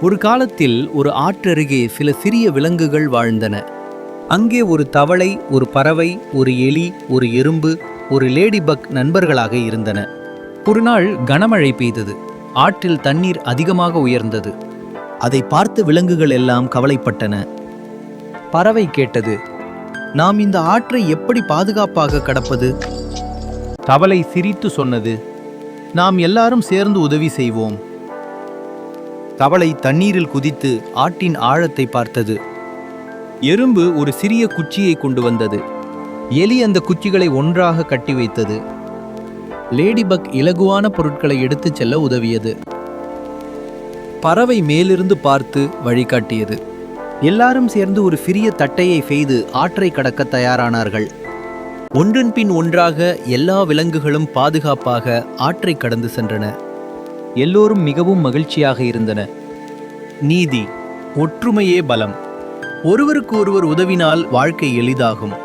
ஒரு காலத்தில் ஒரு ஆற்றருகே சில சிறிய விலங்குகள் வாழ்ந்தன. அங்கே ஒரு தவளை, ஒரு பறவை, ஒரு எலி, ஒரு எறும்பு, ஒரு லேடிபக் நண்பர்களாக இருந்தன. ஒரு நாள் கனமழை பெய்தது. ஆற்றில் தண்ணீர் அதிகமாக உயர்ந்தது. அதை பார்த்து விலங்குகள் எல்லாம் கவலைப்பட்டன. பறவை கேட்டது, நாம் இந்த ஆற்றை எப்படி பாதுகாப்பாக கடப்பது? தவளை சிரித்து சொன்னது, நாம் எல்லாரும் சேர்ந்து உதவி செய்வோம். தவளை தண்ணீரில் குதித்து ஆற்றின் ஆழத்தை பார்த்தது. எறும்பு ஒரு சிறிய குச்சியை கொண்டு வந்தது. எலி அந்த குச்சிகளை ஒன்றாக கட்டி வைத்தது. லேடிபக் இலகுவான பொருட்களை எடுத்துச் செல்ல உதவியது. பறவை மேலிருந்து பார்த்து வழிகாட்டியது. எல்லாரும் சேர்ந்து ஒரு சிறிய தட்டையை செய்து ஆற்றை கடக்க தயாரானார்கள். ஒன்றன் பின் ஒன்றாக எல்லா விலங்குகளும் பாதுகாப்பாக ஆற்றை கடந்து சென்றன. எல்லோரும் மிகவும் மகிழ்ச்சியாக இருந்தன. நீதி, ஒற்றுமையே பலம். ஒருவருக்கு ஒருவர் உதவினால் வாழ்க்கை எளிதாகும்.